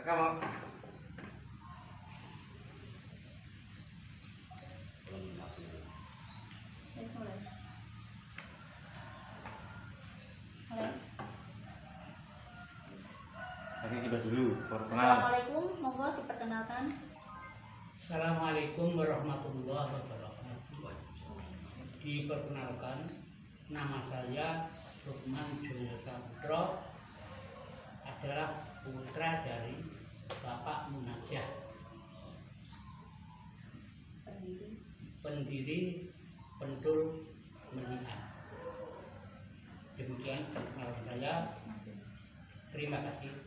Kamu. Tadi sudah dulu, perkenalan. Assalamualaikum, monggo diperkenalkan. Assalamualaikum warahmatullahi wabarakatuh. Diperkenalkan, nama saya Lukman Joyo Saputro, adalah putra dari Bapak Munajah, pendiri Pendul Melian. Demikian perkenalan saya. Terima kasih.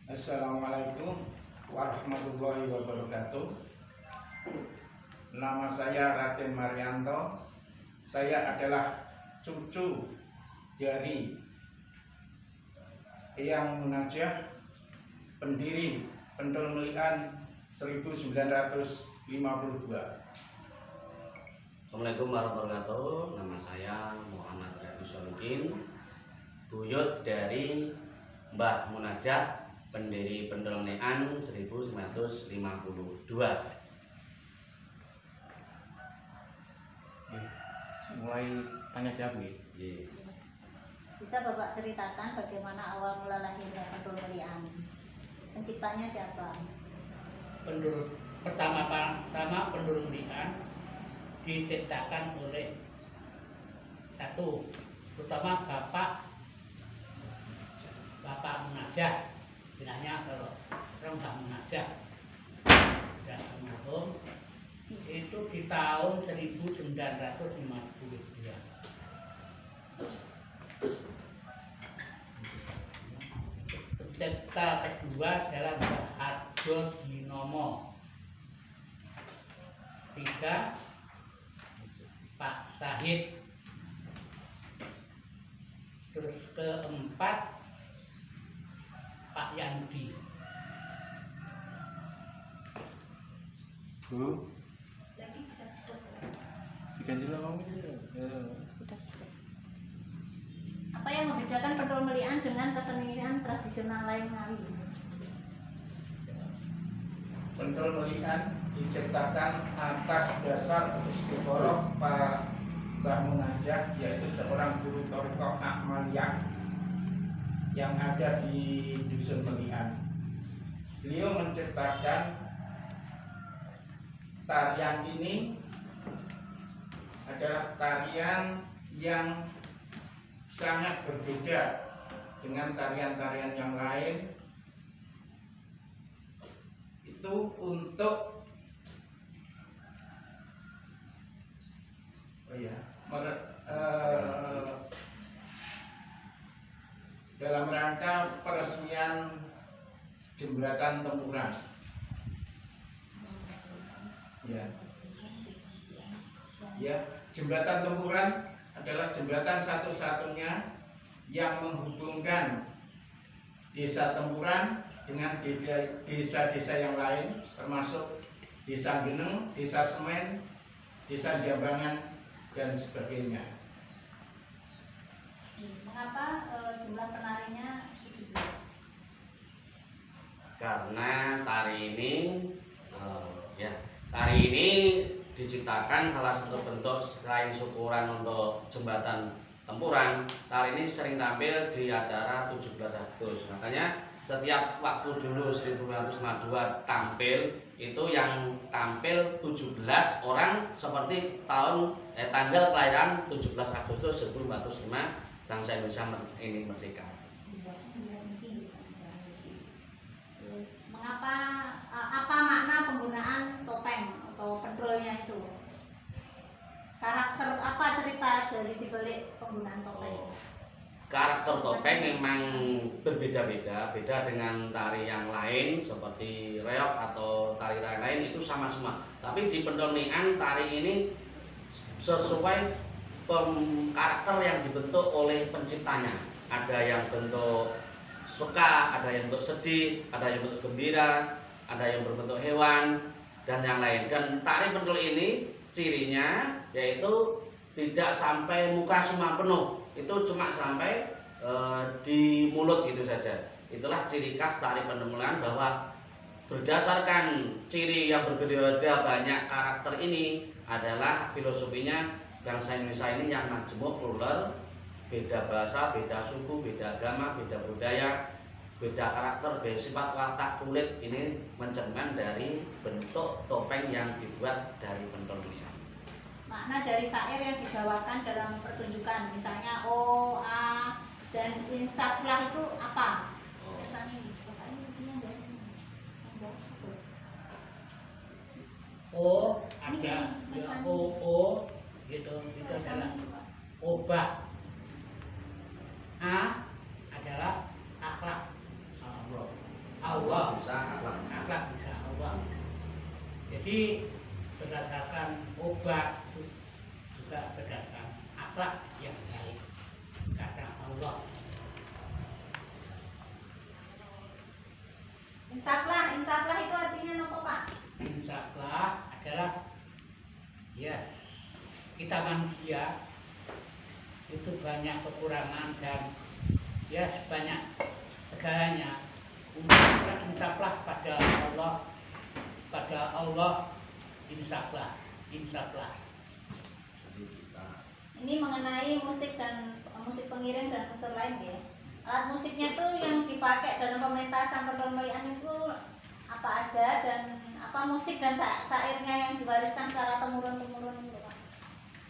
Assalamualaikum warahmatullahi wabarakatuh. Nama saya Raden Marianto. Saya adalah cucu dari Eyang Munajah, pendiri Pendul Melian 1952. Assalamualaikum warahmatullahi wabarakatuh. Nama saya Muhammad Rabi Solikin, buyut dari Mbah Munajah, pendiri Pendul Melian 1952. Mulai tanya jawab nih. Bisa Bapak ceritakan bagaimana awal mula lahirnya Pendul Melian? Penciptanya siapa? Pertama Pendul Melian diciptakan oleh satu, terutama Bapak Munajah, bilangnya kalau orang Mbah Munajah dan almarhum itu di tahun 1952. Pencipta kedua adalah Mbah Harjo Dinomo. Tiga, Pak Sahid. Terus keempat, Pak Yandi. Bu, diganti nama ini. Apa yang membedakan Pendul Melian dengan kesenian tradisional lain Ngawi? Pendul Melian diciptakan atas dasar istikharah Pak Mbah Munajah, yaitu seorang guru thariqah Ahmadiyah yang ada di Dusun Melian. Beliau menciptakan tarian ini adalah tarian yang sangat berbeda dengan tarian-tarian yang lain. Itu untuk dalam rangka peresmian jembatan Tempuran. Jembatan Tempuran adalah jembatan satu-satunya yang menghubungkan desa Tempuran dengan desa-desa yang lain, termasuk desa Geneng, desa Semen, desa Jambangan, dan sebagainya. Mengapa jumlah penarinya 17? Karena tari ini diciptakan salah satu bentuk selain syukuran untuk jembatan Tempuran. Tari ini sering tampil di acara 17 Agustus. Makanya setiap waktu dulu 1952 tampil, itu yang tampil 17 orang seperti tanggal kelahiran 17 Agustus 1945 bangsa Indonesia ini merdeka. Mengapa, apa makna penggunaan topeng atau pendulnya itu? Karakter apa cerita dari dibalik penggunaan topeng? Karakter topeng memang berbeda-beda, beda dengan tari yang lain seperti reog atau tari-tari lain itu sama semua. Tapi di Pendul Melian tari ini sesuai karakter yang dibentuk oleh penciptanya. Ada yang bentuk suka, ada yang bentuk sedih, ada yang bentuk gembira, ada yang berbentuk hewan dan yang lain. Dan tari Pendul ini cirinya yaitu tidak sampai muka semua penuh, itu cuma sampai di mulut gitu saja. Itulah ciri khas tari Pendomelan, bahwa berdasarkan ciri yang berbeda-beda banyak karakter ini adalah filosofinya bangsa Indonesia ini yang majemuk, plural, beda bahasa, beda suku, beda agama, beda budaya, beda karakter, beda sifat watak, kulit. Ini mencerminkan dari bentuk topeng yang dibuat dari Pendomelan. Makna dari syair yang dibawakan dalam pertunjukan, misalnya O, A, dan insaflah itu apa? O ada ya, O gitu, itu adalah obah. A adalah akhlak. Allah Bisa akhlak bisa Allah. Jadi berdasarkan obah itu juga berdasarkan akhlak yang baik karena Allah. Insaflah itu artinya apa, Pak? Insaflah adalah ya, kita manusia itu banyak kekurangan dan ya banyak segalanya. Kita insaflah pada Allah, insaflah. Jadi kita Ini mengenai musik dan musik pengiring dan unsur lain ya. Alat musiknya tuh yang dipakai dalam pementasan Pendomelan itu apa aja, dan apa musik dan syairnya yang diwariskan secara temurun-temurun itu, Pak?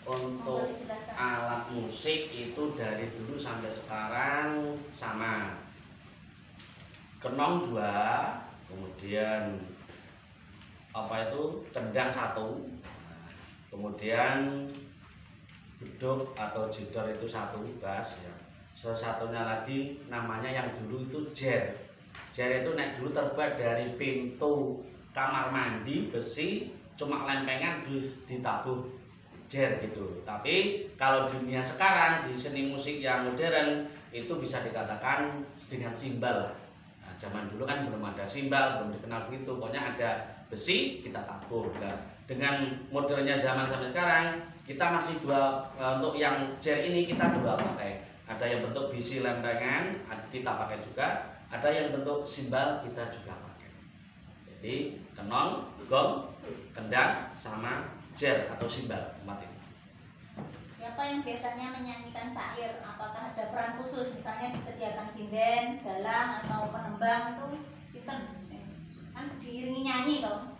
untuk Mohon dijelaskan. alat musik itu dari dulu sampai sekarang sama. Kenong 2, kemudian apa itu kendang 1, kemudian beduk atau jedor itu 1, bass ya. Satunya lagi namanya yang dulu itu jer. Jer itu naik dulu terbuat dari pintu kamar mandi besi, cuma lempengan ditabuh jer gitu. Tapi kalau dunia sekarang di seni musik yang modern itu bisa dikatakan dengan simbal. Nah, zaman dulu kan belum ada simbal, belum dikenal begitu. Pokoknya ada besi kita tabuh. Nah, dengan modernnya zaman sampai sekarang kita masih untuk yang jer ini kita dua pakai. Ada yang bentuk bisi lempengan kita pakai juga, ada yang bentuk simbal kita juga pakai. Jadi kenong, gong, kendang, sama jer atau simbal. Siapa yang biasanya menyanyikan syair? Apakah ada peran khusus, misalnya disediakan sinden, galang, atau penembang itu? Sinten? Kan diiringi nyanyi toh.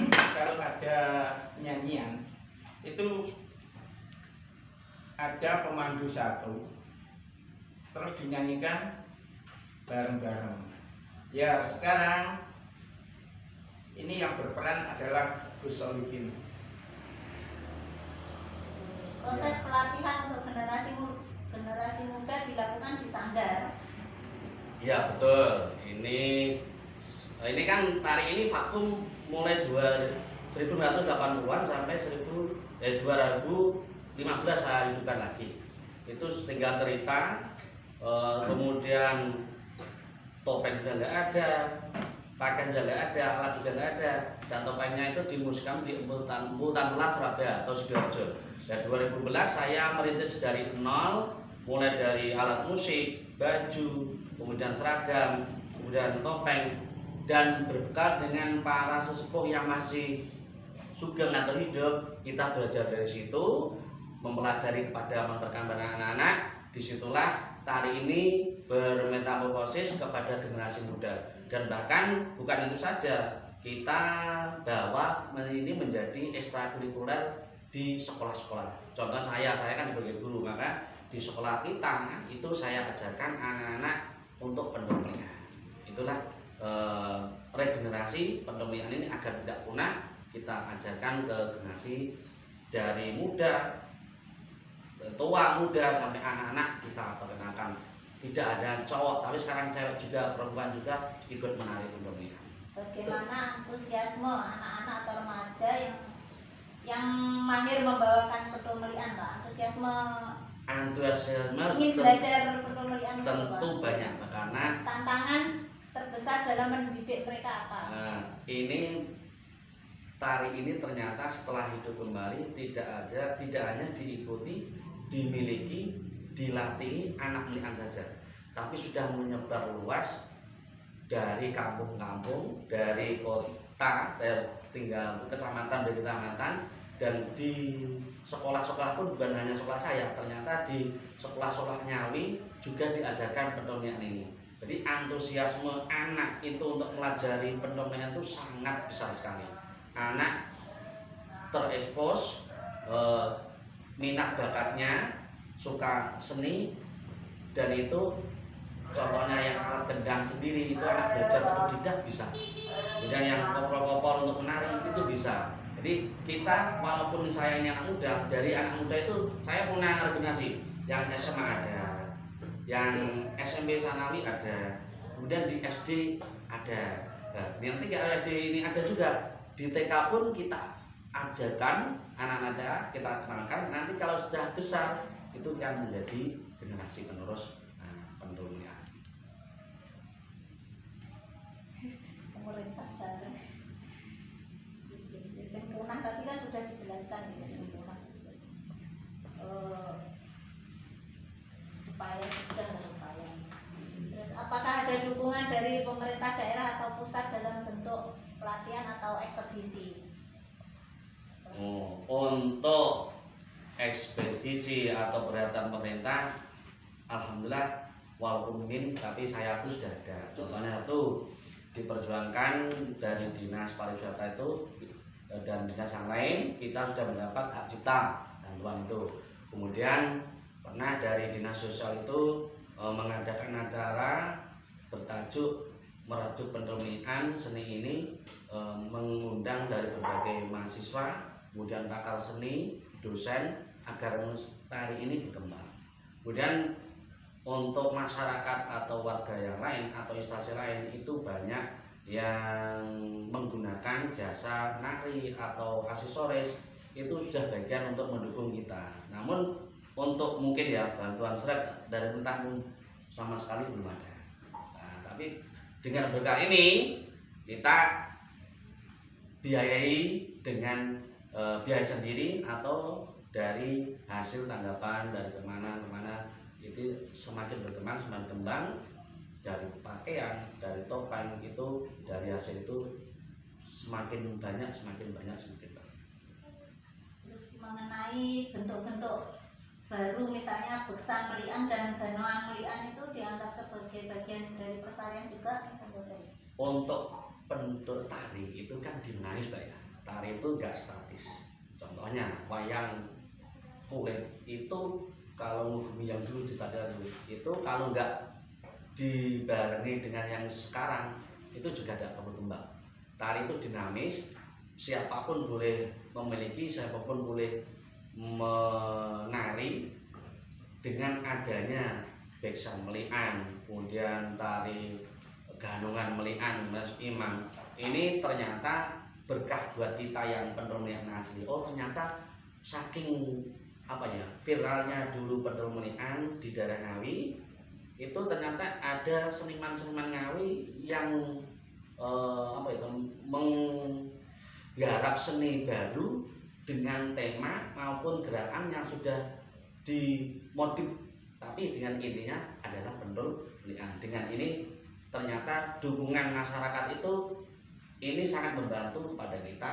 Kalau ada nyanyian itu ada pemandu 1, terus dinyanyikan bareng-bareng. Ya sekarang ini yang berperan adalah Gus Solihin. Proses pelatihan untuk generasi muda dilakukan di Sanggar. Ya betul. Ini kan tari ini vakum mulai 1980-an sampai 2015 saya hidupkan lagi. Itu tinggal cerita, kemudian topeng juga nggak ada, pakaian juga nggak ada, alat juga nggak ada, dan topengnya itu dimusikkan di Embul Tantular Surabaya atau Sidoarjo. Dan 2011 saya merintis dari nol, mulai dari alat musik, baju, kemudian seragam, kemudian topeng, dan berbekal dengan para sesepuh yang masih sugeng atau hidup. Kita belajar dari situ, mempelajari kepada memperkembangkan anak-anak. Disitulah tari ini bermetamorfosis kepada generasi muda. Dan bahkan bukan itu saja, kita bawa ini menjadi ekstrakurikuler di sekolah-sekolah. Contoh saya kan sebagai guru, maka di sekolah kita itu saya ajarkan anak-anak untuk Pendomelan. Itulah regenerasi Pendomelan ini agar tidak punah. Kita ajarkan ke generasi dari muda, tua, muda sampai anak-anak kita perkenalkan. Tidak ada cowok, tapi sekarang cewek juga, perempuan juga ikut menari Pendomelan. Bagaimana antusiasme anak-anak atau remaja yang mahir membawakan Pendomelan, Pak? Antusiasme ingin belajar Pendomelan tentu banyak, karena tantangan terbesar dalam mendidik mereka apa? Ini tari ini ternyata setelah hidup kembali tidak hanya diikuti, dimiliki, dilatih anak Melian saja, tapi sudah menyebar luas dari kampung-kampung, dari kota, tinggal kecamatan dari kecamatan, dan di sekolah-sekolah pun bukan hanya sekolah saya, ternyata di sekolah-sekolah Ngawi juga diajarkan pendongeng ini. Jadi antusiasme anak itu untuk melajari pendongeng itu sangat besar sekali. Anak terekspos, minat bakatnya, suka seni, dan itu contohnya yang alat gendang sendiri itu anak belajar otodidak bisa. Kemudian yang koplo-koplo untuk menari itu bisa. Jadi kita walaupun saya ini anak muda, dari anak muda itu saya punya organisasi yang SMA ada, yang SMP Sanawi ada, kemudian di SD ada. Nah, nanti kalau SD ini ada juga, di TK pun kita ajarkan anak-anak, kita kenalkan. Nanti kalau sudah besar itu yang menjadi generasi penerus pendongeng. Pemerintah daerah. Yang punah tadi kan sudah dijelaskan ya, yang punah supaya sudah upaya. Terus apakah ada dukungan dari pemerintah daerah atau pusat dalam bentuk pelatihan atau ekspedisi? Untuk ekspedisi atau perhatian pemerintah, alhamdulillah walaupun minim tapi saya pun sudah ada. Contohnya itu diperjuangkan dari dinas pariwisata itu dan dinas yang lain, kita sudah mendapat hak cipta bantuan itu. Kemudian pernah dari dinas sosial itu mengadakan acara bertajuk Merajut Pendongeng Seni ini, mengundang dari berbagai mahasiswa, kemudian pakar seni, dosen, agar tari ini berkembang. Kemudian untuk masyarakat atau warga yang lain atau instansi lain itu banyak yang menggunakan jasa nari atau aksesoris, itu sudah bagian untuk mendukung kita. Namun untuk mungkin ya bantuan seret dari pemerintah sama sekali belum ada. Nah, tapi dengan berkah ini kita biayai dengan biaya sendiri atau dari hasil tanggapan dari kemana-kemana, itu semakin berkembang, semakin berkembang, dari pakaian, dari topeng itu, dari hasil itu semakin banyak, semakin banyak, semakin banyak. Terus mengenai bentuk-bentuk baru, misalnya beksan melian dan ganoan melian, itu dianggap sebagai bagian dari persarian juga? Untuk bentuk tari itu kan dinamis, Mbak ya. Tari itu enggak statis. Contohnya wayang kulit itu kalau menghubungi yang dulu ditanya dulu itu kalau enggak dibarengi dengan yang sekarang itu juga tidak berkembang. Tari itu dinamis, siapapun boleh memiliki, siapapun boleh menari. Dengan adanya beksan melian, kemudian tari ganungan melian, Mas Imam, ini ternyata berkah buat kita yang pendongeng asli. Oh, ternyata saking viralnya dulu pendongeng melian di daerah Ngawi, itu ternyata ada seniman-seniman Ngawi yang menggarap seni baru dengan tema maupun gerakan yang sudah dimodif, tapi dengan intinya adalah pendongeng. Dengan ini ternyata dukungan masyarakat itu ini sangat membantu kepada kita